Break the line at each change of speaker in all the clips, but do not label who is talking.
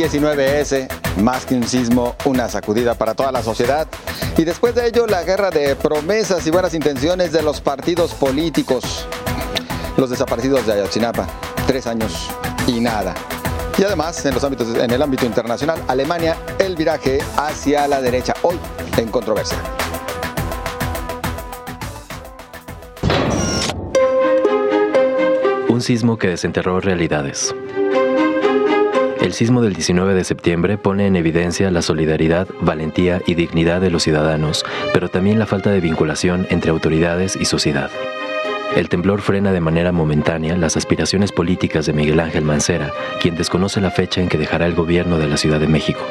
19S, más que un sismo, una sacudida para toda la sociedad. Y después de ello, la guerra de promesas y buenas intenciones de los partidos políticos. Los desaparecidos de Ayotzinapa, 3 años y nada. Y además, en el ámbito internacional, Alemania, el viraje hacia la derecha, hoy en controversia.
Un sismo que desenterró realidades. El sismo del 19 de septiembre pone en evidencia la solidaridad, valentía y dignidad de los ciudadanos, pero también la falta de vinculación entre autoridades y sociedad. El temblor frena de manera momentánea las aspiraciones políticas de Miguel Ángel Mancera, quien desconoce la fecha en que dejará el gobierno de la Ciudad de México.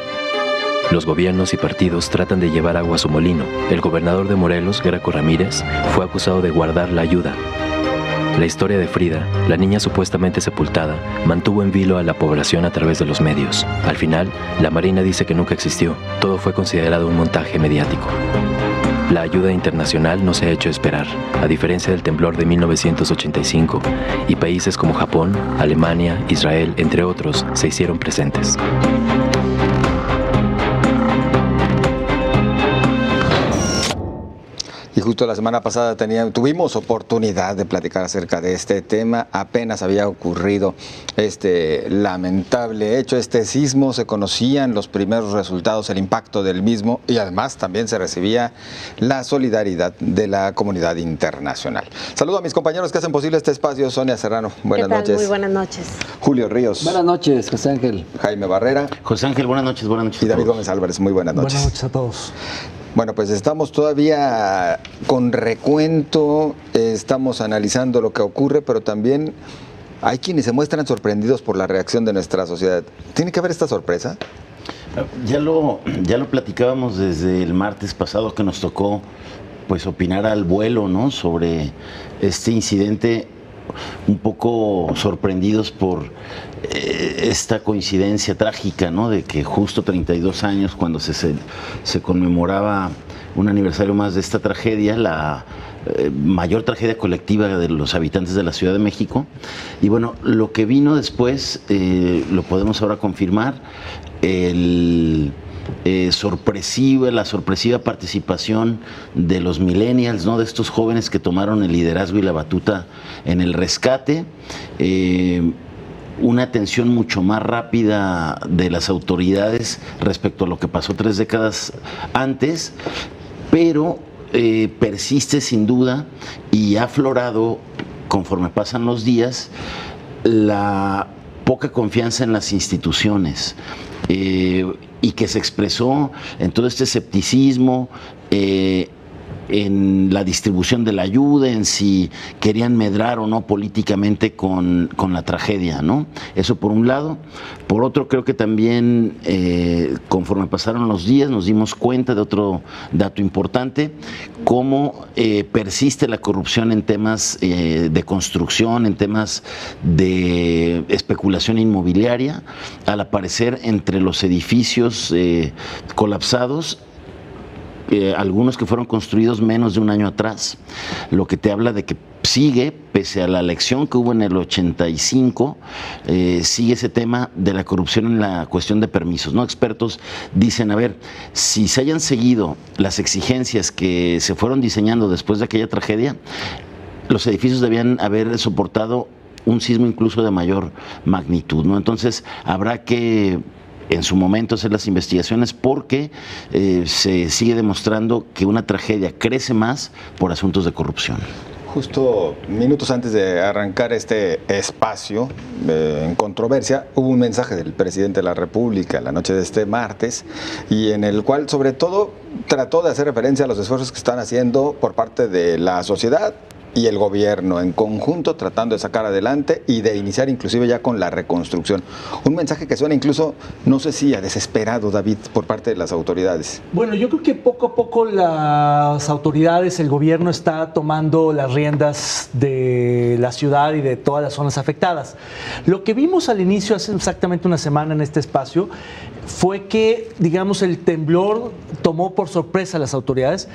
Los gobiernos y partidos tratan de llevar agua a su molino. El gobernador de Morelos, Graco Ramírez, fue acusado de guardar la ayuda. La historia de Frida, la niña supuestamente sepultada, mantuvo en vilo a la población a través de los medios. Al final, la Marina dice que nunca existió. Todo fue considerado un montaje mediático. La ayuda internacional no se ha hecho esperar, a diferencia del temblor de 1985, y países como Japón, Alemania, Israel, entre otros, se hicieron presentes.
Y justo la semana pasada tuvimos oportunidad de platicar acerca de este tema. Apenas había ocurrido este lamentable hecho, este sismo. Se conocían los primeros resultados, el impacto del mismo, y además también se recibía la solidaridad de la comunidad internacional. Saludo a mis compañeros que hacen posible este espacio. Sonia Serrano, buenas noches.
Muy buenas noches.
Julio Ríos.
Buenas noches, José Ángel.
Jaime Barrera.
José Ángel, buenas noches.
Y David Gómez Álvarez, muy buenas noches.
Buenas noches a todos.
Bueno, pues estamos todavía con recuento, estamos analizando lo que ocurre, pero también hay quienes se muestran sorprendidos por la reacción de nuestra sociedad. ¿Tiene que haber esta sorpresa?
Ya lo platicábamos desde el martes pasado, que nos tocó pues opinar al vuelo, ¿no?, sobre este incidente, un poco sorprendidos por esta coincidencia trágica, ¿no?, de que justo 32 años, cuando se conmemoraba un aniversario más de esta tragedia, la mayor tragedia colectiva de los habitantes de la Ciudad de México. Y bueno, lo que vino después, lo podemos ahora confirmar, la sorpresiva participación de los millennials, ¿no?, de estos jóvenes que tomaron el liderazgo y la batuta en el rescate, una atención mucho más rápida de las autoridades respecto a lo que pasó 3 décadas antes, pero persiste sin duda y ha aflorado conforme pasan los días la poca confianza en las instituciones, y que se expresó en todo este escepticismo, en la distribución de la ayuda, en si querían medrar o no políticamente con la tragedia, ¿no? Eso por un lado. Por otro, creo que también conforme pasaron los días nos dimos cuenta de otro dato importante, cómo persiste la corrupción en temas de construcción, en temas de especulación inmobiliaria, al aparecer entre los edificios colapsados, algunos que fueron construidos menos de un año atrás, lo que te habla de que sigue, pese a la elección que hubo en el 85, sigue ese tema de la corrupción en la cuestión de permisos, ¿no? Expertos dicen, a ver, si se hayan seguido las exigencias que se fueron diseñando después de aquella tragedia, los edificios debían haber soportado un sismo incluso de mayor magnitud, ¿no? Entonces habrá que en su momento hacer las investigaciones, porque se sigue demostrando que una tragedia crece más por asuntos de corrupción.
Justo minutos antes de arrancar este espacio en controversia, hubo un mensaje del presidente de la República la noche de este martes, y en el cual sobre todo trató de hacer referencia a los esfuerzos que están haciendo por parte de la sociedad y el gobierno en conjunto, tratando de sacar adelante y de iniciar inclusive ya con la reconstrucción. Un mensaje que suena incluso, no sé si a desesperado, David, por parte de las autoridades.
Bueno, yo creo que poco a poco las autoridades, el gobierno está tomando las riendas de la ciudad y de todas las zonas afectadas. Lo que vimos al inicio, hace exactamente una semana en este espacio, fue que, digamos, el temblor tomó por sorpresa a las autoridades,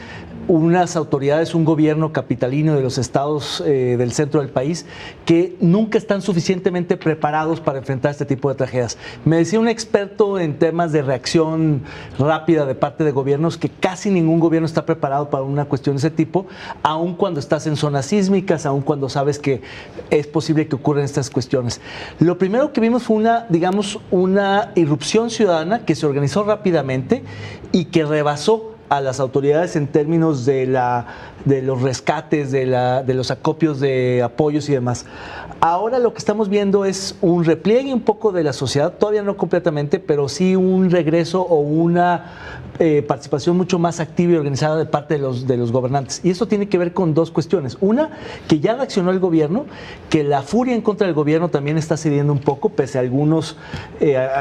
unas autoridades, un gobierno capitalino de los estados del centro del país que nunca están suficientemente preparados para enfrentar este tipo de tragedias. Me decía un experto en temas de reacción rápida de parte de gobiernos que casi ningún gobierno está preparado para una cuestión de ese tipo, aun cuando estás en zonas sísmicas, aun cuando sabes que es posible que ocurran estas cuestiones. Lo primero que vimos fue una irrupción ciudadana que se organizó rápidamente y que rebasó a las autoridades en términos de los rescates, de los acopios de apoyos y demás. Ahora lo que estamos viendo es un repliegue un poco de la sociedad, todavía no completamente, pero sí un regreso o una participación mucho más activa y organizada de parte de los gobernantes. Y eso tiene que ver con dos cuestiones. Una, que ya reaccionó el gobierno, que la furia en contra del gobierno también está cediendo un poco, pese a algunos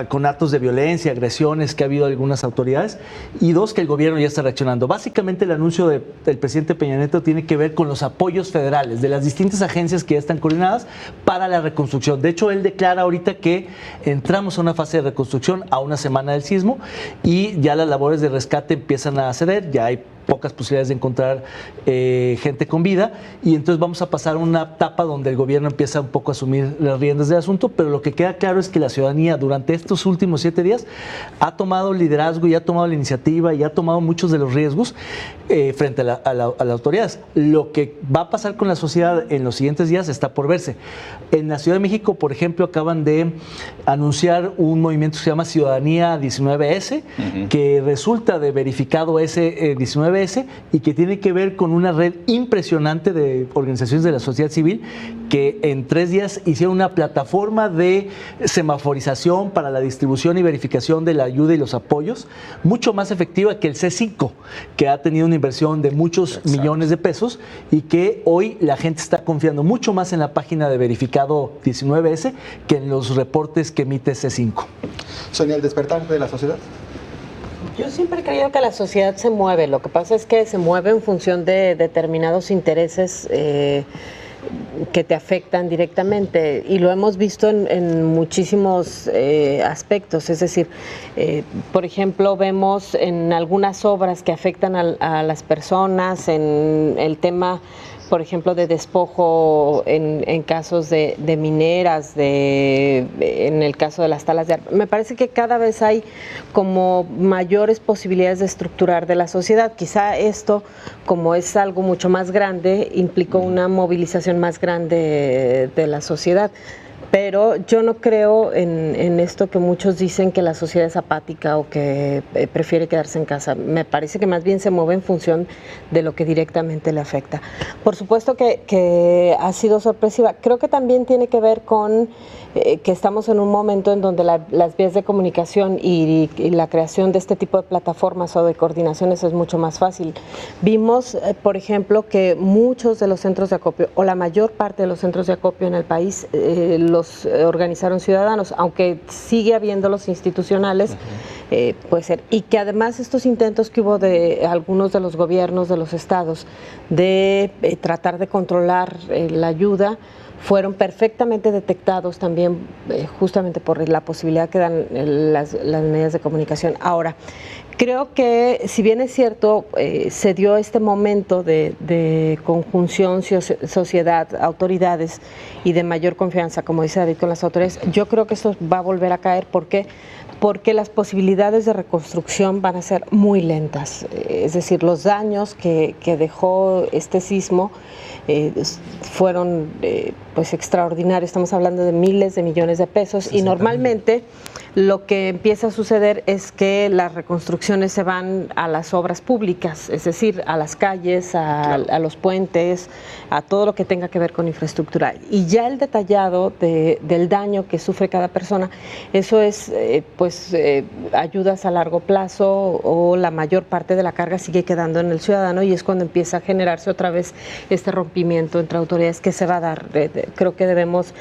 con actos de violencia, agresiones que ha habido algunas autoridades. Y dos, que el gobierno ya está reaccionando. Básicamente el anuncio del presidente Peña Nieto tiene que ver con los apoyos federales de las distintas agencias que ya están coordinadas para la reconstrucción. De hecho, él declara ahorita que entramos a una fase de reconstrucción a una semana del sismo y ya las labores de rescate empiezan a ceder, ya hay pocas posibilidades de encontrar gente con vida y entonces vamos a pasar a una etapa donde el gobierno empieza un poco a asumir las riendas del asunto, pero lo que queda claro es que la ciudadanía durante estos últimos 7 días ha tomado liderazgo y ha tomado la iniciativa y ha tomado muchos de los riesgos frente a las autoridades. Lo que va a pasar con la sociedad en los siguientes días está por verse. En la Ciudad de México, por ejemplo, acaban de anunciar un movimiento que se llama Ciudadanía 19S, que resulta de verificado ese 19S y que tiene que ver con una red impresionante de organizaciones de la sociedad civil que en 3 días hicieron una plataforma de semaforización para la distribución y verificación de la ayuda y los apoyos, mucho más efectiva que el C5, que ha tenido una inversión de muchos millones de pesos y que hoy la gente está confiando mucho más en la página de verificado 19S que en los reportes que emite C5.
Sonia, ¿el despertar de la sociedad?
Yo siempre he creído que la sociedad se mueve, lo que pasa es que se mueve en función de determinados intereses que te afectan directamente y lo hemos visto en muchísimos aspectos, es decir, por ejemplo, vemos en algunas obras que afectan a las personas, en el tema, por ejemplo, de despojo en casos de mineras, en el caso de las talas de árboles. Me parece que cada vez hay como mayores posibilidades de estructurar de la sociedad. Quizá esto, como es algo mucho más grande, implicó una movilización más grande de la sociedad. Pero yo no creo en esto que muchos dicen que la sociedad es apática o que prefiere quedarse en casa. Me parece que más bien se mueve en función de lo que directamente le afecta. Por supuesto que ha sido sorpresiva. Creo que también tiene que ver con que estamos en un momento en donde las vías de comunicación y la creación de este tipo de plataformas o de coordinaciones es mucho más fácil. Vimos, por ejemplo, que muchos de los centros de acopio o la mayor parte de los centros de acopio en el país los organizaron ciudadanos, aunque sigue habiendo los institucionales, puede ser. Y que además estos intentos que hubo de algunos de los gobiernos de los estados de tratar de controlar la ayuda, fueron perfectamente detectados también justamente por la posibilidad que dan las medidas de comunicación. Ahora, creo que si bien es cierto, se dio este momento de conjunción sociedad, autoridades y de mayor confianza, como dice David, con las autoridades, yo creo que esto va a volver a caer. ¿Por qué? Porque las posibilidades de reconstrucción van a ser muy lentas. Es decir, los daños que dejó este sismo fueron pues extraordinarios. Estamos hablando de miles de millones de pesos y normalmente lo que empieza a suceder es que las reconstrucciones se van a las obras públicas, es decir, a las calles, a los puentes, a todo lo que tenga que ver con infraestructura. Y ya el detallado del daño que sufre cada persona, eso es ayudas a largo plazo o la mayor parte de la carga sigue quedando en el ciudadano y es cuando empieza a generarse otra vez este rompimiento entre autoridades que se va a dar. Creo que debemos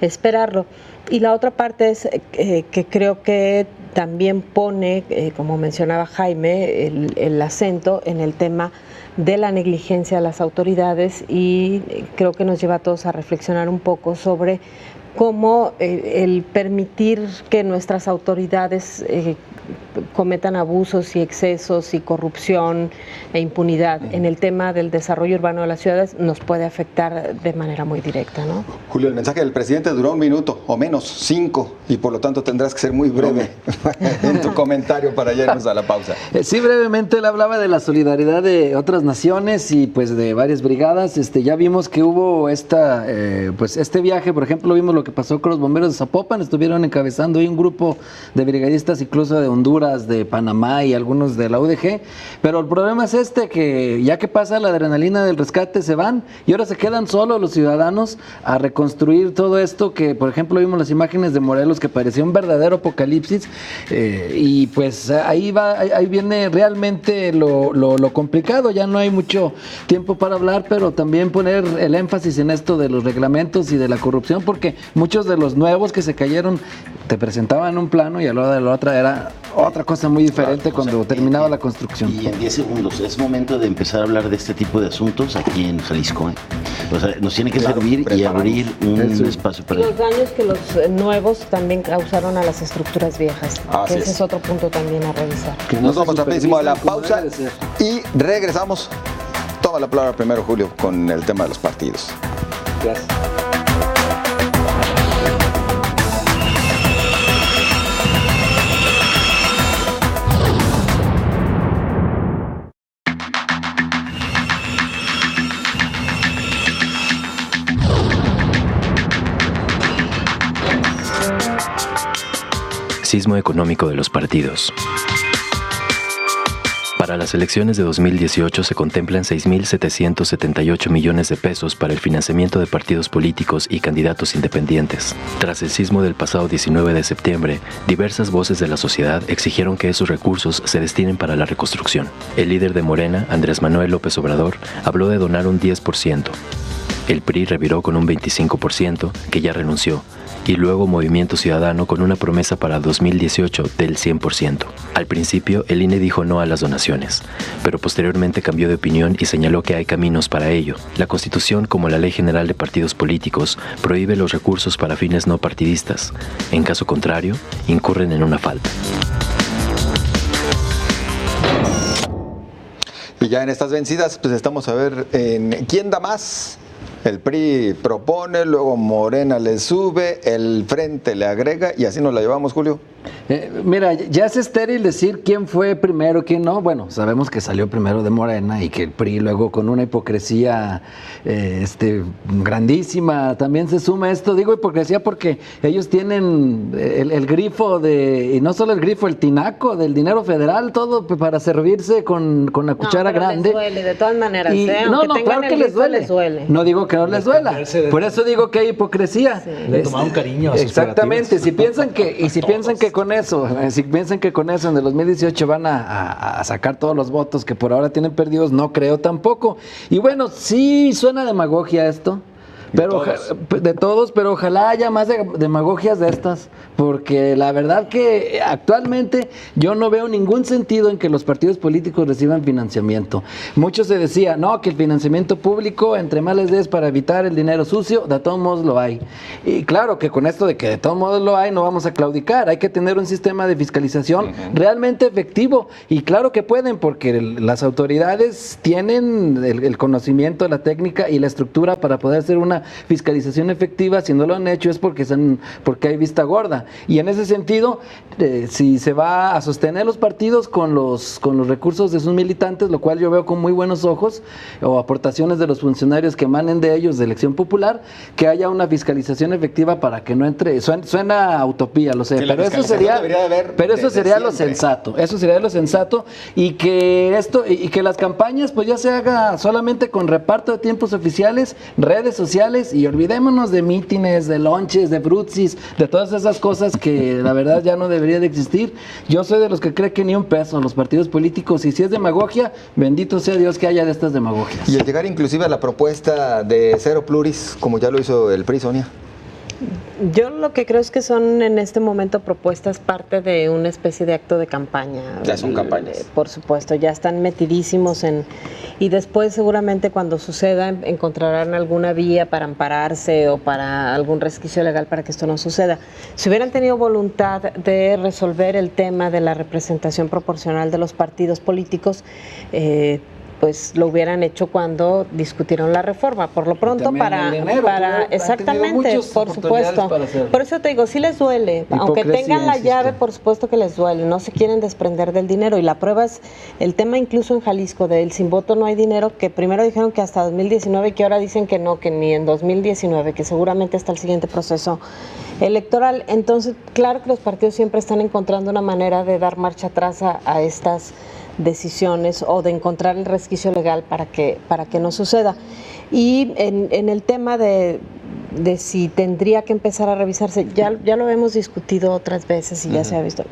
esperarlo. Y la otra parte es que creo que también pone, como mencionaba Jaime, el acento en el tema de la negligencia de las autoridades y creo que nos lleva a todos a reflexionar un poco sobre cómo el permitir que nuestras autoridades cometan abusos y excesos y corrupción e impunidad en el tema del desarrollo urbano de las ciudades nos puede afectar de manera muy directa, ¿no?
Julio, el mensaje del presidente duró 1 minuto o menos, 5, y por lo tanto tendrás que ser muy breve en tu comentario para ya irnos a la pausa.
Sí, brevemente él hablaba de la solidaridad de otras naciones y pues de varias brigadas. Ya vimos que hubo este viaje, por ejemplo, vimos lo que pasó con los bomberos de Zapopan, estuvieron encabezando ahí un grupo de brigadistas incluso de Honduras, de Panamá y algunos de la UDG, pero el problema es que ya que pasa la adrenalina del rescate se van y ahora se quedan solos los ciudadanos a reconstruir todo esto que, por ejemplo, vimos las imágenes de Morelos que parecía un verdadero apocalipsis y pues ahí viene realmente lo complicado. Ya no hay mucho tiempo para hablar, pero también poner el énfasis en esto de los reglamentos y de la corrupción, porque muchos de los nuevos que se cayeron te presentaban un plano y a la hora de la otra era otra cosa muy diferente cuando terminaba la construcción.
Y en 10 segundos, es momento de empezar a hablar de este tipo de asuntos aquí en Jalisco. O sea, nos tiene que servir y abrir un espacio para
los daños que los nuevos también causaron a las estructuras viejas. Ese es otro punto también a revisar.
Nos vamos rapidísimo a la pausa y regresamos. Toma la palabra primero, Julio, con el tema de los partidos.
Gracias.
Sismo económico de los partidos. Para las elecciones de 2018 se contemplan 6.778 millones de pesos para el financiamiento de partidos políticos y candidatos independientes. Tras el sismo del pasado 19 de septiembre, diversas voces de la sociedad exigieron que esos recursos se destinen para la reconstrucción. El líder de Morena, Andrés Manuel López Obrador, habló de donar un 10%. El PRI reviró con un 25%, que ya renunció, y luego Movimiento Ciudadano con una promesa para 2018 del 100%. Al principio, el INE dijo no a las donaciones, pero posteriormente cambió de opinión y señaló que hay caminos para ello. La Constitución, como la Ley General de Partidos Políticos, prohíbe los recursos para fines no partidistas. En caso contrario, incurren en una falta.
Y ya en estas vencidas, pues estamos a ver en quién da más. El PRI propone, luego Morena le sube, el Frente le agrega y así nos la llevamos, Julio.
Mira, ya es estéril decir quién fue primero, quién no. Bueno, sabemos que salió primero de Morena y que el PRI luego con una hipocresía grandísima también se suma esto. Digo hipocresía porque ellos tienen el grifo y no solo el grifo, el tinaco del dinero federal, todo para servirse con la cuchara grande.
Les duele, de todas maneras.
Claro que les duele. No digo que no les duela. Por eso digo que hay hipocresía.
Sí. Le tomaron cariño a sus
exactamente. Si piensan que con eso en el 2018 van a sacar todos los votos que por ahora tienen perdidos, no creo tampoco. Y bueno, sí suena demagogia esto. Pero de todos, pero ojalá haya más demagogias de estas, porque la verdad que actualmente yo no veo ningún sentido en que los partidos políticos reciban financiamiento. Mucho se decía, no, que el financiamiento público, entre más les des para evitar el dinero sucio, de todos modos lo hay. Y claro que con esto de que de todos modos lo hay, no vamos a claudicar, hay que tener un sistema de fiscalización realmente efectivo, y claro que pueden, porque las autoridades tienen el conocimiento, la técnica y la estructura para poder hacer una fiscalización efectiva. Si no lo han hecho es porque hay vista gorda, y en ese sentido si se va a sostener los partidos con los recursos de sus militantes, lo cual yo veo con muy buenos ojos, o aportaciones de los funcionarios que emanen de ellos de elección popular, que haya una fiscalización efectiva para que no entre, suena a utopía, lo sé, pero eso sería lo sensato, y que las campañas pues ya se haga solamente con reparto de tiempos oficiales, redes sociales, y olvidémonos de mítines, de lonches, de brutsis, de todas esas cosas que la verdad ya no debería de existir. Yo soy de los que cree que ni un peso los partidos políticos, y si es demagogia, bendito sea Dios que haya de estas demagogias.
Y el llegar inclusive a la propuesta de cero pluris, como ya lo hizo el PRI, Sonia.
Yo lo que creo es que son en este momento propuestas parte de una especie de acto de campaña.
Ya son campañas.
Por supuesto, ya están metidísimos y después seguramente cuando suceda encontrarán alguna vía para ampararse o para algún resquicio legal para que esto no suceda. Si hubieran tenido voluntad de resolver el tema de la representación proporcional de los partidos políticos, pues lo hubieran hecho cuando discutieron la reforma. Por lo pronto, exactamente, por supuesto. Por eso te digo, sí les duele, aunque tengan la llave, por supuesto que les duele, no se quieren desprender del dinero. Y la prueba es el tema incluso en Jalisco, del sin voto no hay dinero, que primero dijeron que hasta 2019 y que ahora dicen que no, que ni en 2019, que seguramente hasta el siguiente proceso electoral. Entonces, claro que los partidos siempre están encontrando una manera de dar marcha atrás a estas decisiones o de encontrar el resquicio legal para que no suceda. Y en el tema de si tendría que empezar a revisarse, ya lo hemos discutido otras veces y ya se ha visto.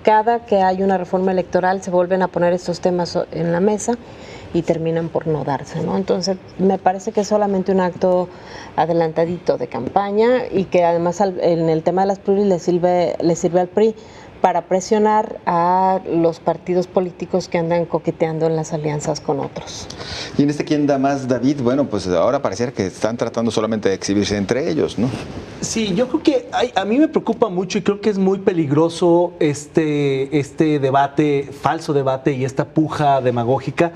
Cada que hay una reforma electoral se vuelven a poner estos temas en la mesa y terminan por no darse, ¿no? Entonces, me parece que es solamente un acto adelantadito de campaña y que además en el tema de las pluris le sirve al PRI para presionar a los partidos políticos que andan coqueteando en las alianzas con otros.
Y en este ¿quién da más, David? Bueno, pues ahora pareciera que están tratando solamente de exhibirse entre ellos, ¿no?
Sí, yo creo que a mí me preocupa mucho y creo que es muy peligroso este debate, falso debate y esta puja demagógica,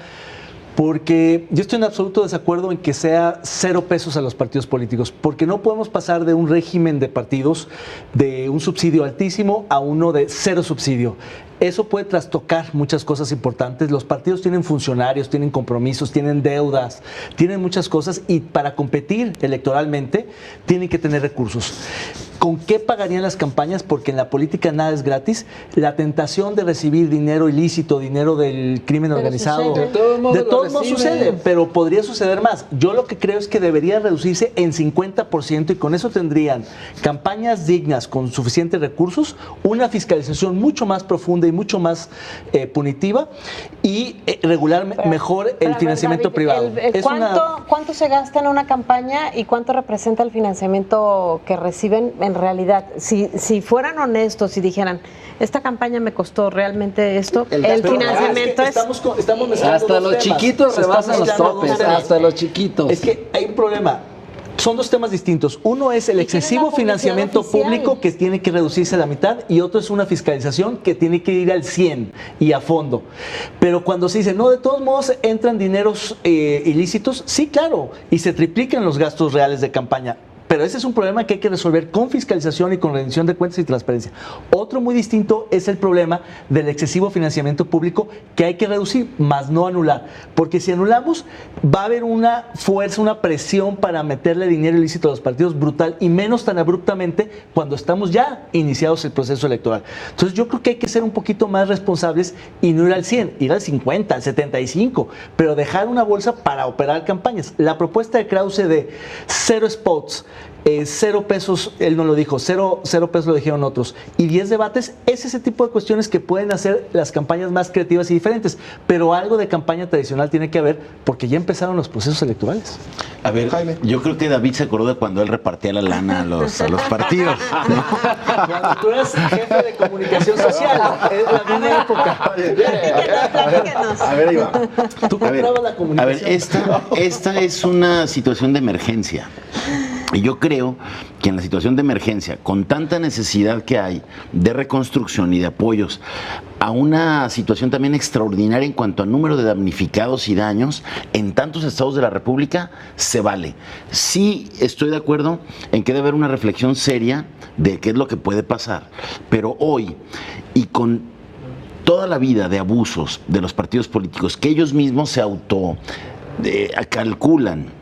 porque yo estoy en absoluto desacuerdo en que sea 0 pesos a los partidos políticos, porque no podemos pasar de un régimen de partidos de un subsidio altísimo a uno de 0 subsidio. Eso puede trastocar muchas cosas importantes. Los partidos tienen funcionarios, tienen compromisos, tienen deudas, tienen muchas cosas y para competir electoralmente tienen que tener recursos. ¿Con qué pagarían las campañas? Porque en la política nada es gratis. La tentación de recibir dinero ilícito, dinero del crimen organizado,
sucede.
de todos modos sucede, pero podría suceder más. Yo lo que creo es que debería reducirse en 50% y con eso tendrían campañas dignas con suficientes recursos, una fiscalización mucho más profunda y mucho más punitiva y regular mejor el financiamiento privado.
¿Cuánto se gasta en una campaña y cuánto representa el financiamiento que reciben en realidad? Si fueran honestos y dijeran, esta campaña me costó realmente esto, el financiamiento es...
Estamos
hasta los chiquitos rebasan los topes, hasta los chiquitos.
Es que hay un problema. Son 2 temas distintos. Uno es el excesivo financiamiento público que tiene que reducirse a la mitad y otro es una fiscalización que tiene que ir al 100 y a fondo. Pero cuando se dice, no, de todos modos entran dineros ilícitos, sí, claro, y se triplican los gastos reales de campaña. Pero ese es un problema que hay que resolver con fiscalización y con rendición de cuentas y transparencia. Otro muy distinto es el problema del excesivo financiamiento público que hay que reducir, más no anular. Porque si anulamos, va a haber una fuerza, una presión para meterle dinero ilícito a los partidos brutal y menos tan abruptamente cuando estamos ya iniciados el proceso electoral. Entonces yo creo que hay que ser un poquito más responsables y no ir al 100, ir al 50, al 75, pero dejar una bolsa para operar campañas. La propuesta de Krause de 0 spots, 0 pesos, él no lo dijo, 0 pesos lo dijeron otros, y 10 debates, es ese tipo de cuestiones que pueden hacer las campañas más creativas y diferentes, pero algo de campaña tradicional tiene que haber, porque ya empezaron los procesos electorales.
A ver, Jaime, yo creo que David se acordó de cuando él repartía la lana a los partidos.
Cuando tú eras jefe de comunicación social, es la misma época.
A ver, ahí va.
Tú comprabas la comunicación.
A ver, esta es una situación de emergencia. Y yo creo que en la situación de emergencia, con tanta necesidad que hay de reconstrucción y de apoyos, a una situación también extraordinaria en cuanto a número de damnificados y daños en tantos estados de la República, se vale. Sí estoy de acuerdo en que debe haber una reflexión seria de qué es lo que puede pasar, pero hoy, y con toda la vida de abusos de los partidos políticos, que ellos mismos se calculan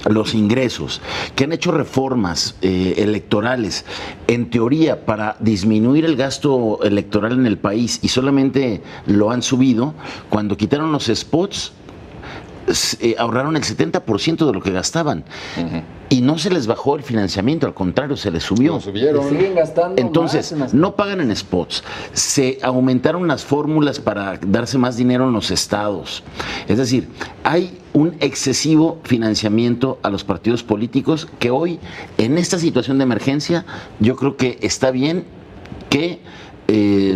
los ingresos, que han hecho reformas electorales, en teoría para disminuir el gasto electoral en el país y solamente lo han subido, cuando quitaron los spots, ahorraron el 70% de lo que gastaban. Y no se les bajó el financiamiento, al contrario, se les subió.
Lo subieron.
Y siguen gastando
Entonces,
más.
no pagan en spots. Se aumentaron las fórmulas para darse más dinero en los estados. Es decir, hay un excesivo financiamiento a los partidos políticos que hoy, en esta situación de emergencia, yo creo que está bien que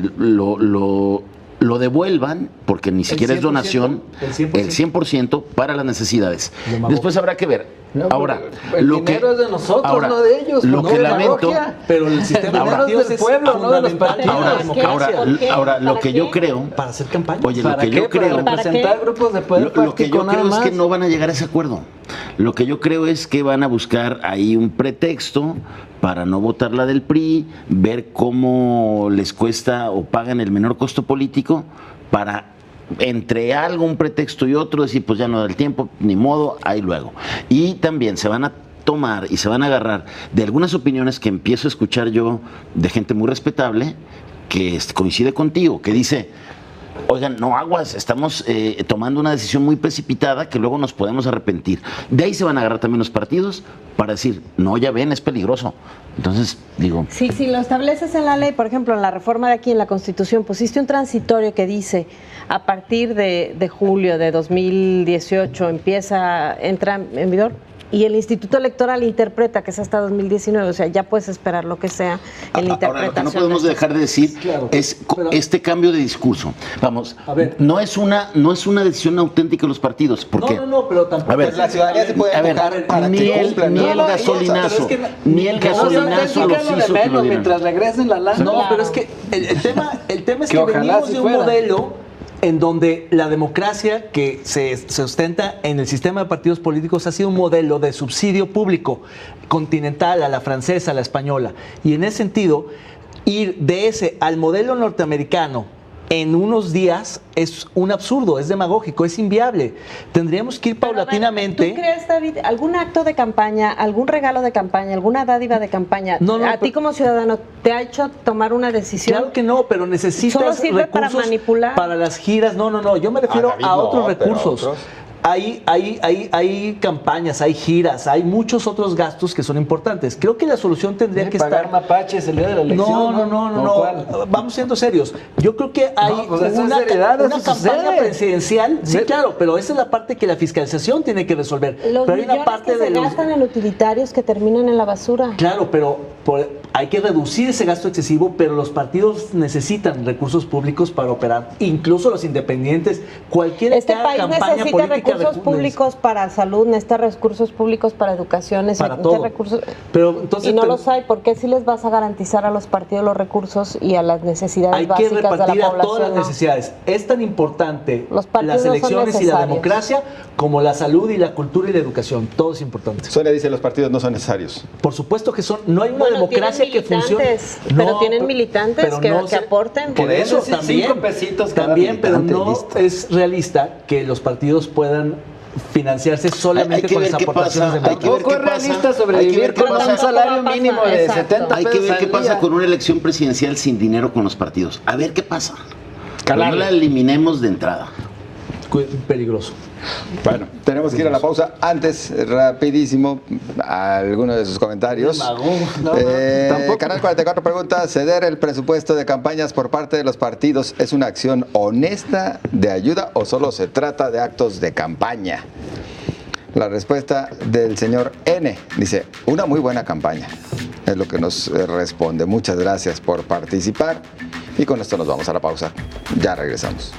lo devuelvan, porque ni siquiera es donación, el 100% para las necesidades. Después habrá que ver.
No,
Ahora,
el
lo
dinero
que,
es de nosotros,
ahora,
no de ellos.
Lo
no
que
de
lamento,
demagogia.
Pero el sistema
Ahora,
de partidos
del
es
pueblo, no de los
fundamental
partidos.
en la democracia.
ahora lo que yo creo,
Para hacer campaña.
oye, lo
¿Para
que
qué?
yo creo,
Para representar grupos de poder
lo que
fáctico,
yo
nada
creo es que
más.
no van a llegar a ese acuerdo. Lo que yo creo es que van a buscar ahí un pretexto para no votar la del PRI, ver cómo les cuesta o pagan el menor costo político para entre algo, un pretexto y otro, decir pues ya no da el tiempo, ni modo, ahí luego. Y también se van a tomar y se van a agarrar de algunas opiniones que empiezo a escuchar yo de gente muy respetable que coincide contigo, que dice: oigan, no aguas, estamos tomando una decisión muy precipitada que luego nos podemos arrepentir. De ahí se van a agarrar también los partidos para decir, no, ya ven, es peligroso. Entonces, digo...
Sí, si lo estableces en la ley, por ejemplo, en la reforma de aquí en la Constitución, pusiste un transitorio que dice, a partir de julio de 2018 entra en vigor, y el Instituto Electoral interpreta que es hasta 2019, o sea, ya puedes esperar lo que sea en la interpretación.
Ahora, lo que no podemos dejar de decir es este cambio de discurso. Vamos,
A ver.
no es una decisión auténtica de los partidos, porque...
No, pero tampoco.
A ver,
la ciudadanía se puede empujar para
ni
que
el,
cumplan.
ni
No,
el
no,
gasolinazo,
pero es que
ni el
Que no sea
gasolinazo los
auténtica, lo de
hizo que lo
menos,
dieran.
mientras regresen la lana.
No,
Claro.
pero es que el tema es
Que
que
ojalá
venimos
sí
de un
fuera.
modelo en donde la democracia que se sustenta en el sistema de partidos políticos ha sido un modelo de subsidio público continental, a la francesa, a la española. Y en ese sentido, ir de ese al modelo norteamericano en unos días es un absurdo, es demagógico, es inviable. Tendríamos que ir
Pero,
paulatinamente.
¿tú crees, David, algún acto de campaña, algún regalo de campaña, alguna dádiva de campaña,
No,
a ti como ciudadano, te ha hecho tomar una decisión?
Claro que no, pero necesitas
Solo sirve para
recursos
manipular.
para las giras. No, yo me refiero
David,
a
no,
otros
pero
recursos.
otros.
Hay campañas, hay giras, hay muchos otros gastos que son importantes. Creo que la solución tendría que
pagar
estar...
mapaches el día de la elección.
No.
¿Cuál?
Vamos siendo serios. Yo creo que hay
No, pues eso es
una
seriedad, eso
campaña
sucede.
presidencial. Sí,
Sí.
claro, pero esa es la parte que la fiscalización tiene que resolver.
Los
pero hay una
millones
parte
que se
de los...
gastan en utilitarios que terminan en la basura.
Claro, pero hay que reducir ese gasto excesivo, pero los partidos necesitan recursos públicos para operar, incluso los independientes, cualquiera
Este
que haga
país
campaña
necesita
política
recursos públicos para salud, necesita recursos públicos para educación,
para
necesita
todo.
recursos...
Pero entonces
y no los hay, ¿por qué si les vas a garantizar a los partidos los recursos y a las necesidades
hay que
básicas de la
repartir a
población?
todas las
no?
necesidades. Es tan importante
Los partidos
las
no son
elecciones y la
necesarios.
democracia como la salud y la cultura y la educación. Todo es importante.
Sonia dice, los partidos no son necesarios.
Por supuesto que no hay una
Bueno,
democracia
tienen
que funcione.
militantes, pero tienen militantes
pero
que
se-
aporten.
Por
Que
eso
den 5
también,
pesitos cada
también, pero
militante,
no
listo.
es realista que los partidos puedan financiarse
Hay
solamente
que
con
ver
las
qué
aportaciones
pasa,
de
hay que ver
militantes.
Tampoco es
qué pasa,
realista
hay que
sobrevivir
ver qué
con un
pasa.
salario
Tampoco va a
mínimo
pasar,
de
exacto.
70
Hay que
pesos
ver qué
al
pasa
día.
con una elección presidencial sin dinero con los partidos. A ver qué pasa. Pero no
Calarle.
la eliminemos de entrada.
Peligroso.
Bueno, tenemos que ir a la pausa. Antes, rapidísimo, alguno de sus comentarios.
Tampoco.
Canal 44 pregunta, ¿ceder el presupuesto de campañas por parte de los partidos es una acción honesta de ayuda o solo se trata de actos de campaña? La respuesta del señor N dice, una muy buena campaña. Es lo que nos responde. Muchas gracias por participar. Y con esto nos vamos a la pausa. Ya regresamos.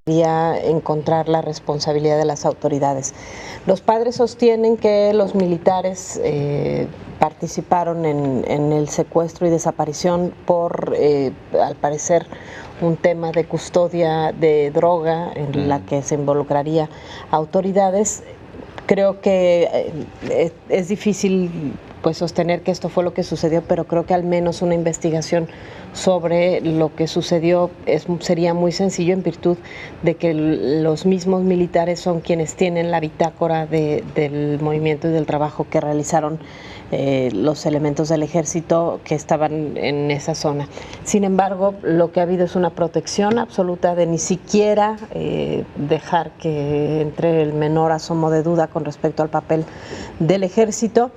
debería encontrar la responsabilidad de las autoridades. Los padres sostienen que los militares participaron en el secuestro y desaparición por, al parecer, un tema de custodia de droga en la que se involucraría autoridades. Creo que es difícil pues sostener que esto fue lo que sucedió, pero creo que al menos una investigación sobre lo que sucedió sería muy sencillo, en virtud de que los mismos militares son quienes tienen la bitácora del movimiento y del trabajo que realizaron los elementos del ejército que estaban en esa zona. Sin embargo, lo que ha habido es una protección absoluta de ni siquiera dejar que entre el menor asomo de duda con respecto al papel del ejército,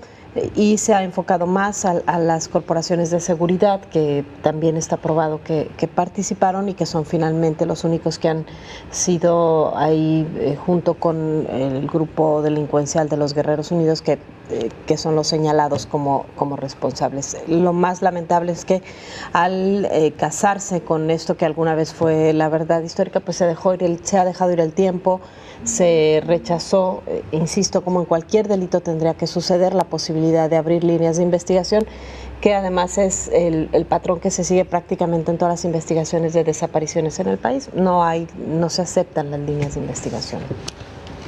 y se ha enfocado más a las corporaciones de seguridad, que también está probado que participaron y que son finalmente los únicos que han sido ahí junto con el grupo delincuencial de los Guerreros Unidos, que son los señalados como responsables. Lo más lamentable es que al casarse con esto que alguna vez fue la verdad histórica, pues se ha dejado ir el tiempo, se rechazó, insisto, como en cualquier delito tendría que suceder, la posibilidad de abrir líneas de investigación, que además es el patrón que se sigue prácticamente en todas las investigaciones de desapariciones en el país. No se aceptan las líneas de investigación.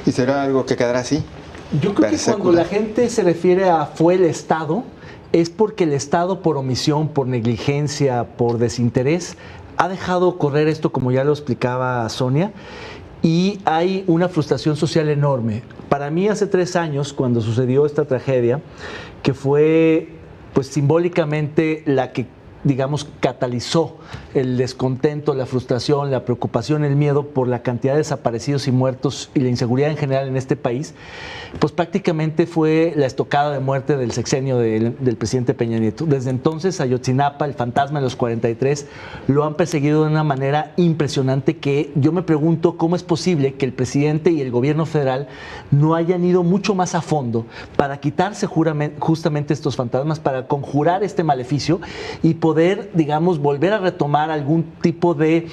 ¿Y será algo que quedará así?
Yo creo que cuando la gente se refiere a fue el Estado, es porque el Estado, por omisión, por negligencia, por desinterés, ha dejado correr esto, como ya lo explicaba Sonia, y hay una frustración social enorme. Para mí, hace 3 años, cuando sucedió esta tragedia, que fue pues simbólicamente la que, digamos, catalizó el descontento, la frustración, la preocupación, el miedo por la cantidad de desaparecidos y muertos y la inseguridad en general en este país, pues prácticamente fue la estocada de muerte del sexenio del presidente Peña Nieto. Desde entonces, Ayotzinapa, el fantasma de los 43, lo han perseguido de una manera impresionante, que yo me pregunto cómo es posible que el presidente y el gobierno federal no hayan ido mucho más a fondo para quitarse justamente estos fantasmas, para conjurar este maleficio y poder, digamos, volver a retomar algún tipo de,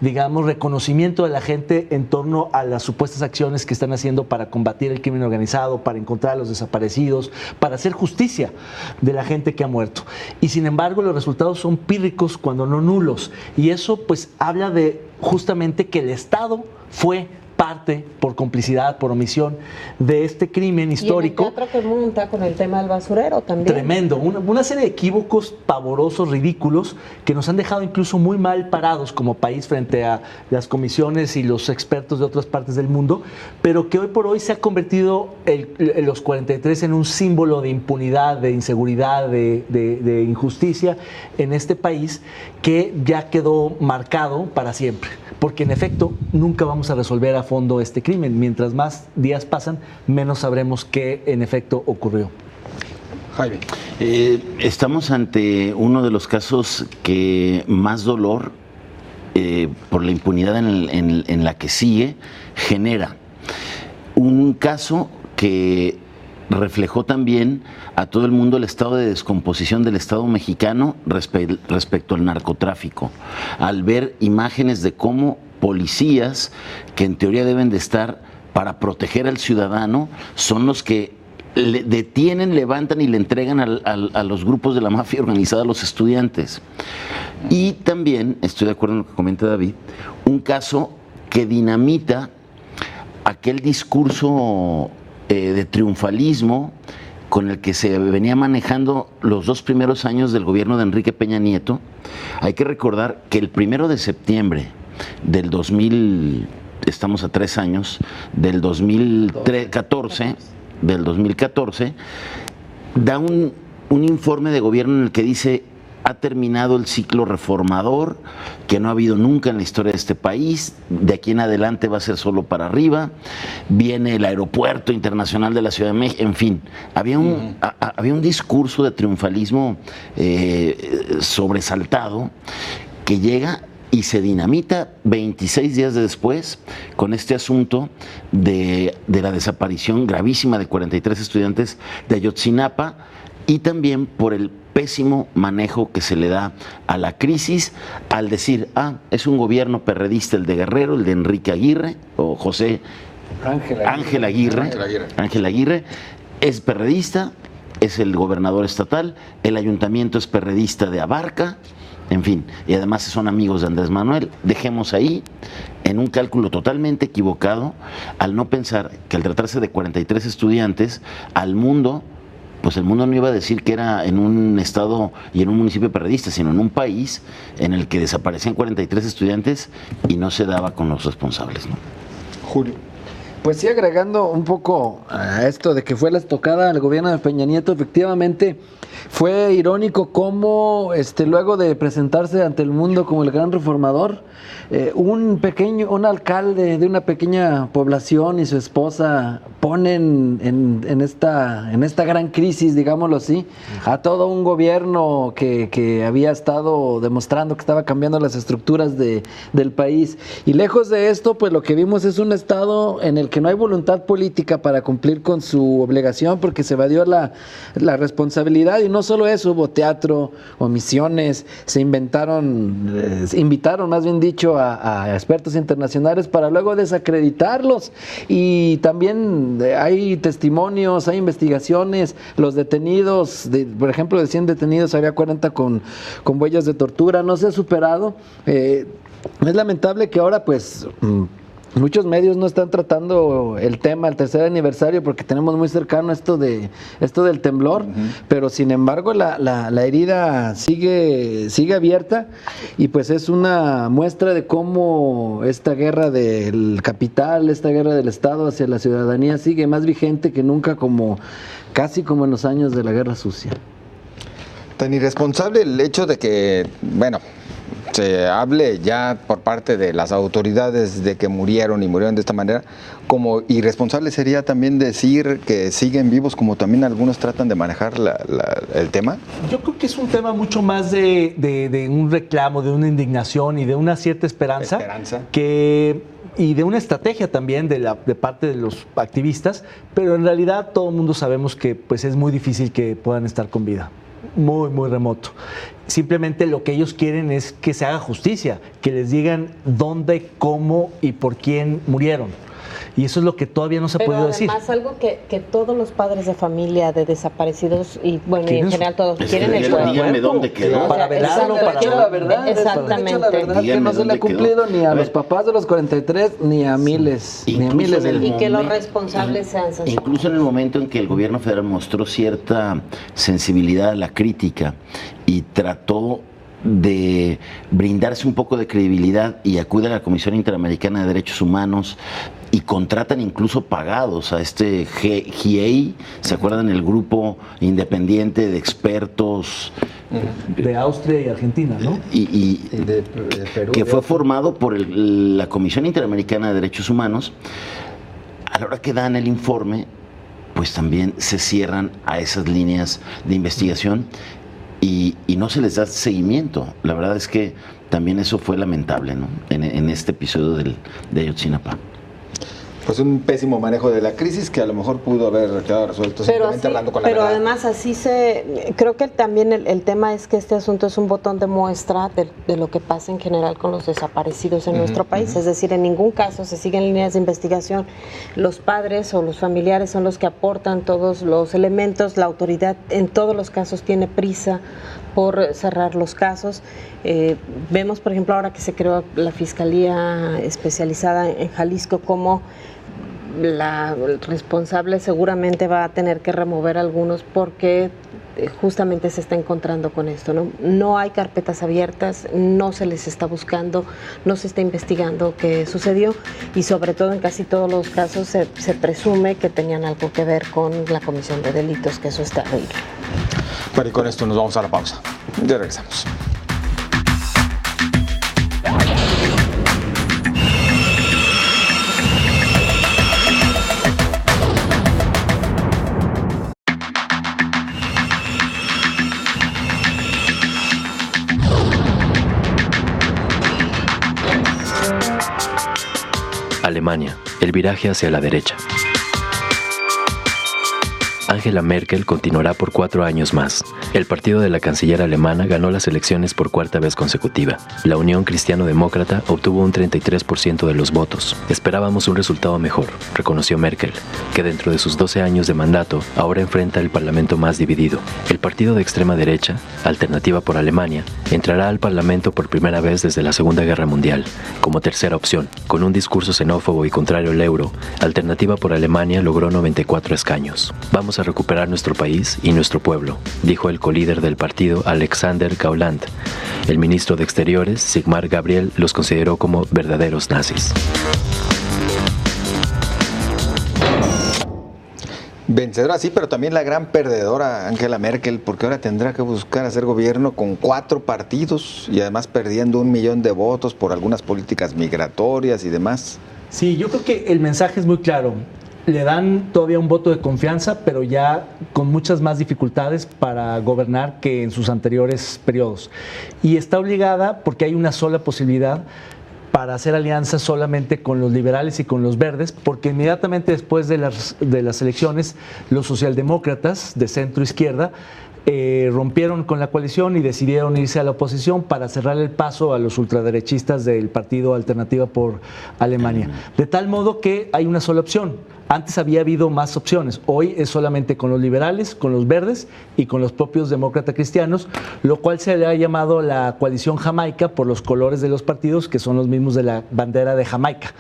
digamos, reconocimiento de la gente en torno a las supuestas acciones que están haciendo para combatir el crimen organizado, para encontrar a los desaparecidos, para hacer justicia de la gente que ha muerto. Y sin embargo, los resultados son pírricos, cuando no nulos. Y eso pues habla de justamente que el Estado fue parte, por complicidad, por omisión, de este crimen histórico.
Y el teatro que monta con el tema del basurero también.
Tremendo, una serie de equívocos pavorosos, ridículos, que nos han dejado incluso muy mal parados como país frente a las comisiones y los expertos de otras partes del mundo, pero que hoy por hoy se ha convertido los 43 en un símbolo de impunidad, de inseguridad, de injusticia en este país, que ya quedó marcado para siempre. Porque en efecto nunca vamos a resolver a fondo este crimen. Mientras más días pasan, menos sabremos qué en efecto ocurrió.
Jaime.
Estamos ante uno de los casos que más dolor, por la impunidad en la que sigue, genera. Un caso que reflejó también a todo el mundo el estado de descomposición del Estado mexicano respecto al narcotráfico, al ver imágenes de cómo policías, que en teoría deben de estar para proteger al ciudadano, son los que detienen, levantan y le entregan a los grupos de la mafia organizada a los estudiantes. Y también, estoy de acuerdo en lo que comenta David, un caso que dinamita aquel discurso de triunfalismo con el que se venía manejando los 2 primeros años del gobierno de Enrique Peña Nieto. Hay que recordar que el 1 de septiembre del 2000, estamos a 3 años, del 2014, da un informe de gobierno en el que dice: ha terminado el ciclo reformador que no ha habido nunca en la historia de este país, de aquí en adelante va a ser solo para arriba, viene el aeropuerto internacional de la Ciudad de México, en fin, había un discurso de triunfalismo sobresaltado que llega y se dinamita 26 días después con este asunto de la desaparición gravísima de 43 estudiantes de Ayotzinapa, y también por el pésimo manejo que se le da a la crisis al decir, es un gobierno perredista el de Guerrero, el de Enrique Aguirre o Ángel Aguirre es perredista, es el gobernador estatal, el ayuntamiento es perredista de Abarca, en fin, y además son amigos de Andrés Manuel. Dejemos ahí, en un cálculo totalmente equivocado, al no pensar que al tratarse de 43 estudiantes, al mundo, pues el mundo no iba a decir que era en un estado y en un municipio perredista, sino en un país en el que desaparecían 43 estudiantes y no se daba con los responsables, ¿no?
Julio.
Pues sí, agregando un poco a esto de que fue la estocada al gobierno de Peña Nieto, efectivamente fue irónico cómo luego de presentarse ante el mundo como el gran reformador, un alcalde de una pequeña población y su esposa ponen en esta gran crisis, digámoslo así, a todo un gobierno que había estado demostrando que estaba cambiando las estructuras del país. Y lejos de esto, pues lo que vimos es un estado en el que no hay voluntad política para cumplir con su obligación, porque se evadió la responsabilidad. Y no solo eso, hubo teatro, omisiones, se invitaron, más bien dicho, a expertos internacionales para luego desacreditarlos. Y también hay testimonios, hay investigaciones, los detenidos, por ejemplo, de 100 detenidos había 40 con huellas de tortura, no se ha superado. Es lamentable que ahora pues muchos medios no están tratando el tema, el tercer aniversario, porque tenemos muy cercano esto del temblor, pero sin embargo la herida sigue abierta, y pues es una muestra de cómo esta guerra del capital, esta guerra del Estado hacia la ciudadanía sigue más vigente que nunca, casi como en los años de la Guerra Sucia.
Tan irresponsable el hecho de que, se hable ya por parte de las autoridades de que murieron de esta manera, como irresponsable sería también decir que siguen vivos, como también algunos tratan de manejar el tema. Yo creo que es un tema mucho más de un reclamo, de una indignación y de una cierta esperanza. Y de una estrategia también de parte de los activistas, pero en realidad todo el mundo sabemos que pues es muy difícil que puedan estar con vida. Muy, muy remoto. Simplemente lo que ellos quieren es que se haga justicia, que les digan dónde, cómo y por quién murieron. Y eso es lo que todavía no se ha podido decir.
Pero además algo que todos los padres de familia de desaparecidos y en general todos quieren el cuerpo.
Díganme dónde quedó.
Para velarlo, para la verdad.
Exactamente.
La verdad que no se le ha cumplido ni a los papás de los 43 ni a miles.
Y que los responsables sean sancionados.
Incluso en el momento en que el gobierno federal mostró cierta sensibilidad a la crítica y trató de brindarse un poco de credibilidad y acude a la Comisión Interamericana de Derechos Humanos y contratan incluso pagados a este GIEI, ¿se acuerdan? El grupo independiente de expertos
de Austria y Argentina, ¿no?
Y de Perú, que fue formado por la Comisión Interamericana de Derechos Humanos. A la hora que dan el informe, pues también se cierran a esas líneas de investigación y no se les da seguimiento. La verdad es que también eso fue lamentable, ¿no? En este episodio de Ayotzinapa.
Pues un pésimo manejo de la crisis que a lo mejor pudo haber quedado resuelto simplemente hablando con la verdad.
Pero además creo que también el tema es que este asunto es un botón de muestra de lo que pasa en general con los desaparecidos en nuestro país. Es decir, en ningún caso se siguen líneas de investigación. Los padres o los familiares son los que aportan todos los elementos. La autoridad en todos los casos tiene prisa por cerrar los casos. Vemos, por ejemplo, ahora que se creó la Fiscalía Especializada en Jalisco, cómo la responsable seguramente va a tener que remover algunos porque justamente se está encontrando con esto, ¿no? No hay carpetas abiertas, no se les está buscando, no se está investigando qué sucedió y sobre todo en casi todos los casos se presume que tenían algo que ver con la comisión de delitos, que eso está terrible.
Bueno, y con esto nos vamos a la pausa. Ya regresamos.
Alemania, el viraje hacia la derecha. Angela Merkel continuará por 4 años más. El partido de la canciller alemana ganó las elecciones por 4ª vez consecutiva. La Unión Cristiano-Demócrata obtuvo un 33% de los votos. Esperábamos un resultado mejor, reconoció Merkel, que dentro de sus 12 años de mandato ahora enfrenta el parlamento más dividido. El partido de extrema derecha, Alternativa por Alemania, entrará al parlamento por primera vez desde la Segunda Guerra Mundial, como tercera opción. Con un discurso xenófobo y contrario al euro, Alternativa por Alemania logró 94 escaños. Vamos a recuperar nuestro país y nuestro pueblo, dijo el colíder del partido Alexander Gauland. El ministro de Exteriores, Sigmar Gabriel, los consideró como verdaderos nazis.
Vencedora sí, pero también la gran perdedora Angela Merkel, porque ahora tendrá que buscar hacer gobierno con 4 partidos y además perdiendo 1 millón de votos por algunas políticas migratorias y demás.
Sí, yo creo que el mensaje es muy claro. Le dan todavía un voto de confianza, pero ya con muchas más dificultades para gobernar que en sus anteriores periodos. Y está obligada, porque hay una sola posibilidad, para hacer alianzas solamente con los liberales y con los verdes, porque inmediatamente después de las elecciones, los socialdemócratas de centro izquierda rompieron con la coalición y decidieron irse a la oposición para cerrar el paso a los ultraderechistas del partido Alternativa por Alemania. De tal modo que hay una sola opción. Antes había habido más opciones. Hoy es solamente con los liberales, con los verdes y con los propios demócratas cristianos, lo cual se le ha llamado la coalición Jamaica por los colores de los partidos, que son los mismos de la bandera de Jamaica.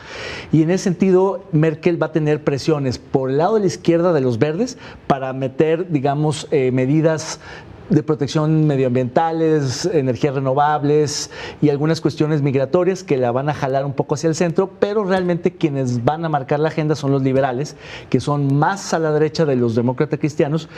Y en ese sentido, Merkel va a tener presiones por el lado de la izquierda de los verdes para meter, digamos, medidas de protección medioambientales, energías renovables y algunas cuestiones migratorias que la van a jalar un poco hacia el centro, pero realmente quienes van a marcar la agenda son los liberales, que son más a la derecha de los demócratas cristianos,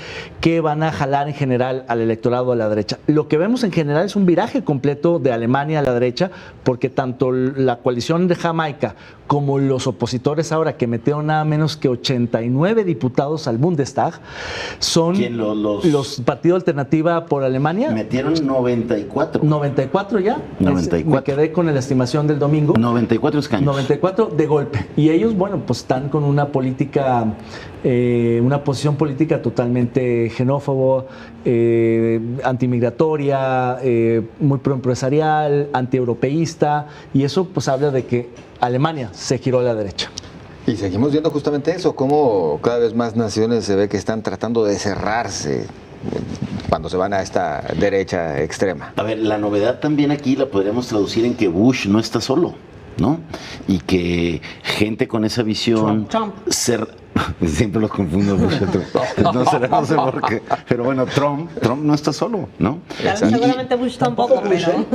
que van a jalar en general al electorado a la derecha. Lo que vemos en general es un viraje completo de Alemania a la derecha, porque tanto la coalición de Jamaica como los opositores ahora, que metieron nada menos que 89 diputados al Bundestag, son los partidos Alternativa por Alemania.
Metieron 94.
94 ya.
94.
Me quedé con la estimación del domingo.
94 escaños.
94 de golpe. Y ellos, bueno, pues están con una política, una posición política totalmente xenófobo, antimigratoria, muy proempresarial, antieuropeísta, y eso pues habla de que Alemania se giró a la derecha.
Y seguimos viendo justamente eso, cómo cada vez más naciones se ve que están tratando de cerrarse cuando se van a esta derecha extrema.
A ver, la novedad también aquí la podríamos traducir en que Bush no está solo, ¿no? Y que gente con esa visión...
Trump.
Siempre los confundo Bush y Trump. No sé por qué. Pero bueno, Trump no está solo, ¿no?
Claro, seguramente Bush tampoco, pero...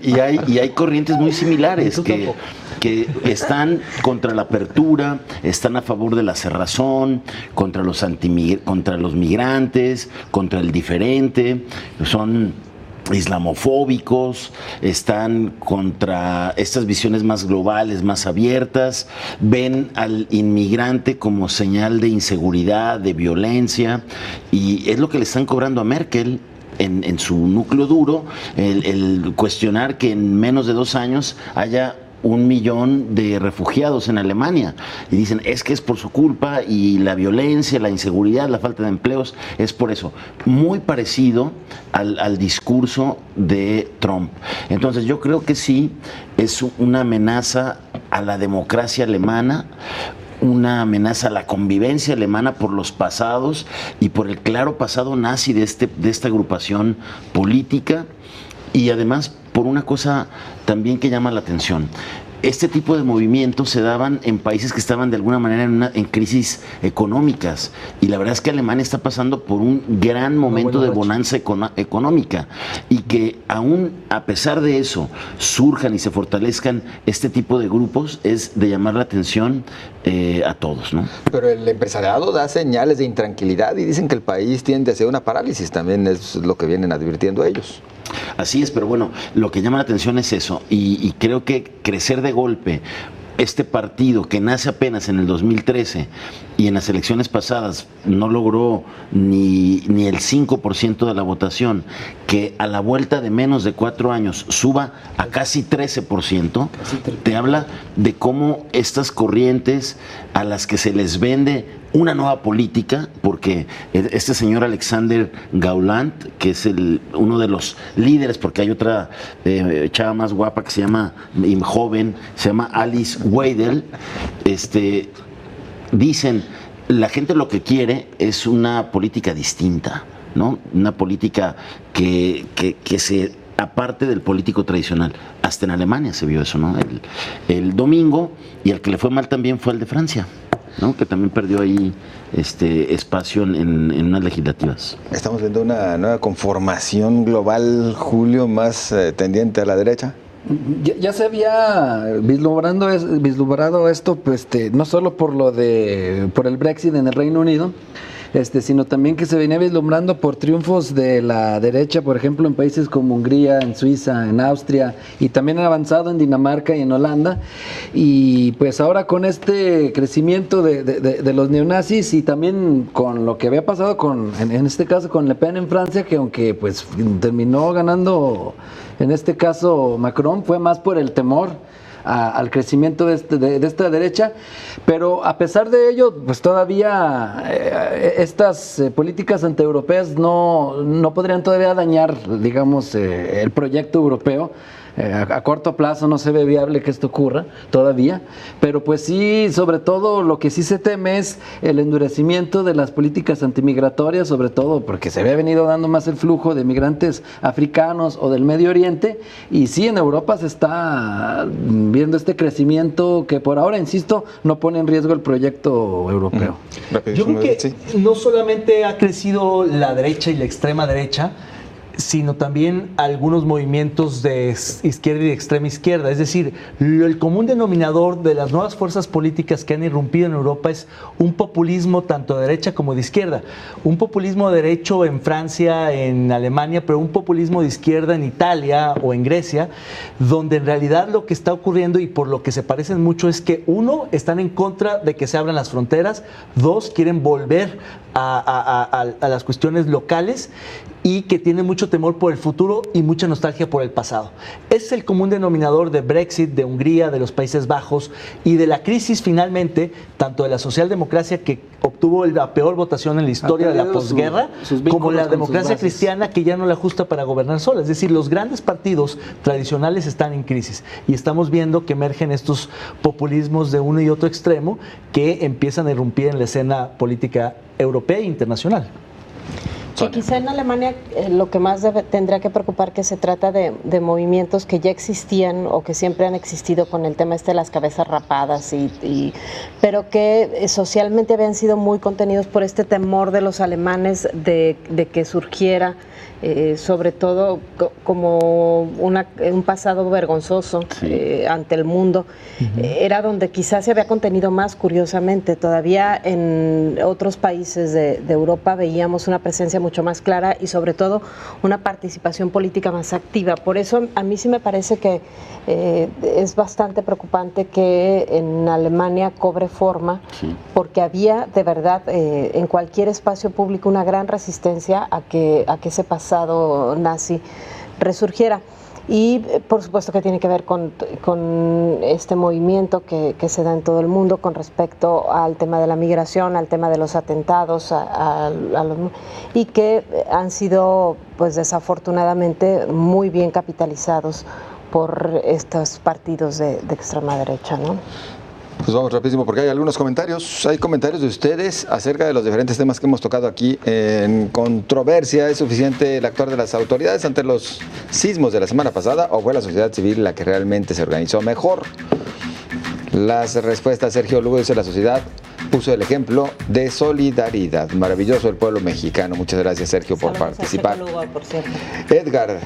y hay corrientes muy similares que están contra la apertura, están a favor de la cerrazón, contra los migrantes, contra el diferente, son islamofóbicos, están contra estas visiones más globales, más abiertas, ven al inmigrante como señal de inseguridad, de violencia, y es lo que le están cobrando a Merkel en su núcleo duro, el cuestionar que en menos de 2 años haya 1 millón de refugiados en Alemania, y dicen es que es por su culpa, y la violencia, la inseguridad, la falta de empleos es por eso. Muy parecido al discurso de Trump. Entonces yo creo que sí es una amenaza a la democracia alemana, una amenaza a la convivencia alemana por los pasados y por el claro pasado nazi de esta agrupación política, y además por una cosa también que llama la atención. Este tipo de movimientos se daban en países que estaban de alguna manera en crisis económicas, y la verdad es que Alemania está pasando por un gran momento de bonanza económica, y que aún a pesar de eso surjan y se fortalezcan este tipo de grupos es de llamar la atención a todos, ¿no?
Pero el empresariado da señales de intranquilidad y dicen que el país tiende hacia una parálisis, también es lo que vienen advirtiendo ellos.
Así es, pero bueno, lo que llama la atención es eso, y creo que crecer de golpe este partido que nace apenas en el 2013 y en las elecciones pasadas no logró ni el 5% de la votación, que a la vuelta de menos de 4 años suba a casi 13%, te habla de cómo estas corrientes a las que se les vende una nueva política, porque este señor Alexander Gauland, que es uno de los líderes, porque hay otra chava más guapa que se llama, joven, se llama Alice Weidel, dicen, la gente lo que quiere es una política distinta, ¿no? Una política que se aparte del político tradicional. Hasta en Alemania se vio eso, ¿no? El domingo, y el que le fue mal también fue el de Francia, ¿no? Que también perdió ahí espacio en unas legislativas.
Estamos viendo una nueva conformación global, Julio, más tendiente a la derecha.
Ya se había vislumbrado esto, pues, no solo por el Brexit en el Reino Unido, sino también que se venía vislumbrando por triunfos de la derecha, por ejemplo, en países como Hungría, en Suiza, en Austria, y también han avanzado en Dinamarca y en Holanda. Y pues ahora con este crecimiento de los neonazis, y también con lo que había pasado en este caso con Le Pen en Francia, que aunque pues terminó ganando en este caso Macron, fue más por el temor al crecimiento de esta derecha, pero a pesar de ello, pues todavía estas políticas antieuropeas no podrían todavía dañar, digamos, el proyecto europeo. A corto plazo no se ve viable que esto ocurra todavía, pero pues sí, sobre todo lo que sí se teme es el endurecimiento de las políticas antimigratorias, sobre todo porque se había venido dando más el flujo de migrantes africanos o del Medio Oriente, y sí, en Europa se está viendo este crecimiento que por ahora, insisto, no pone en riesgo el proyecto europeo.
Yo creo que no solamente ha crecido la derecha y la extrema derecha, sino también algunos movimientos de izquierda y de extrema izquierda. Es decir, el común denominador de las nuevas fuerzas políticas que han irrumpido en Europa es un populismo tanto de derecha como de izquierda. Un populismo de derecho en Francia, en Alemania, pero un populismo de izquierda en Italia o en Grecia, donde en realidad lo que está ocurriendo y por lo que se parecen mucho es que, uno, están en contra de que se abran las fronteras, dos, quieren volver a las cuestiones locales, y que tiene mucho temor por el futuro y mucha nostalgia por el pasado. Ese es el común denominador de Brexit, de Hungría, de los Países Bajos y de la crisis finalmente, tanto de la socialdemocracia, que obtuvo la peor votación en la historia de la posguerra, como la democracia cristiana, que ya no le ajusta para gobernar sola. Es decir, los grandes partidos tradicionales están en crisis y estamos viendo que emergen estos populismos de uno y otro extremo que empiezan a irrumpir en la escena política europea e internacional.
Sí, quizá en Alemania lo que más tendrá que preocupar que se trata de movimientos que ya existían o que siempre han existido con el tema de las cabezas rapadas, pero que socialmente habían sido muy contenidos por este temor de los alemanes de que surgiera sobre todo como un pasado vergonzoso ante el mundo. Era donde quizás se había contenido más, curiosamente. Todavía en otros países de Europa veíamos una presencia mucho más clara y sobre todo una participación política más activa. Por eso a mí sí me parece que es bastante preocupante que en Alemania cobre forma, porque había de verdad en cualquier espacio público una gran resistencia a que ese pasado nazi resurgiera. Y por supuesto que tiene que ver con este movimiento que se da en todo el mundo con respecto al tema de la migración, al tema de los atentados, y que han sido, pues desafortunadamente, muy bien capitalizados por estos partidos de extrema derecha, ¿no?
Pues vamos rapidísimo porque hay algunos comentarios. Hay comentarios de ustedes acerca de los diferentes temas que hemos tocado aquí en controversia. ¿Es suficiente el actuar de las autoridades ante los sismos de la semana pasada o fue la sociedad civil la que realmente se organizó mejor? Las respuestas: Sergio Lugo dice: la sociedad puso el ejemplo de solidaridad. Maravilloso el pueblo mexicano. Muchas gracias, Sergio, por participar.
Lugo, por cierto.
Edgar: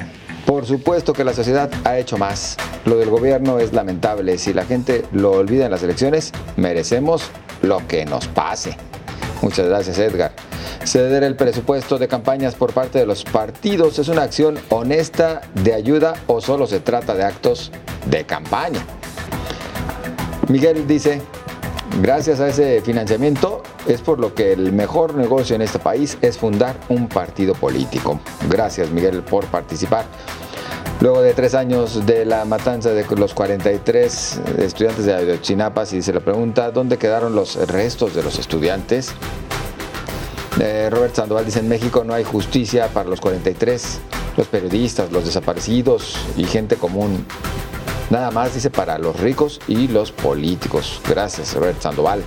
por supuesto que la sociedad ha hecho más. Lo del gobierno es lamentable. Si la gente lo olvida en las elecciones, merecemos lo que nos pase. Muchas gracias, Edgar. Ceder el presupuesto de campañas por parte de los partidos es una acción honesta de ayuda o solo se trata de actos de campaña. Miguel dice: gracias a ese financiamiento es por lo que el mejor negocio en este país es fundar un partido político. Gracias, Miguel, por participar. Luego de 3 años de la matanza de los 43 estudiantes de Ayotzinapa, si se le pregunta dónde quedaron los restos de los estudiantes, Robert Sandoval dice: en México no hay justicia para los 43, los periodistas, los desaparecidos y gente común. Nada más, dice, para los ricos y los políticos. Gracias, Robert Sandoval.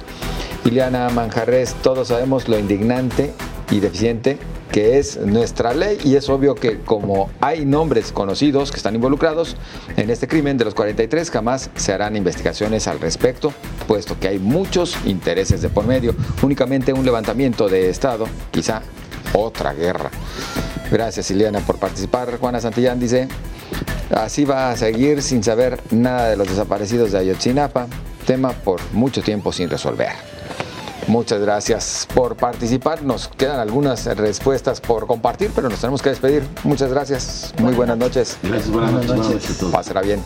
Ileana Manjarres: todos sabemos lo indignante y deficiente que es nuestra ley, y es obvio que como hay nombres conocidos que están involucrados en este crimen de los 43, jamás se harán investigaciones al respecto, puesto que hay muchos intereses de por medio. Únicamente un levantamiento de Estado, quizá otra guerra. Gracias, Ileana, por participar. Juana Santillán dice: así va a seguir sin saber nada de los desaparecidos de Ayotzinapa, tema por mucho tiempo sin resolver. Muchas gracias por participar. Nos quedan algunas respuestas por compartir, pero nos tenemos que despedir. Muchas gracias. Muy buenas noches.
Gracias, buenas noches.
Pasará bien.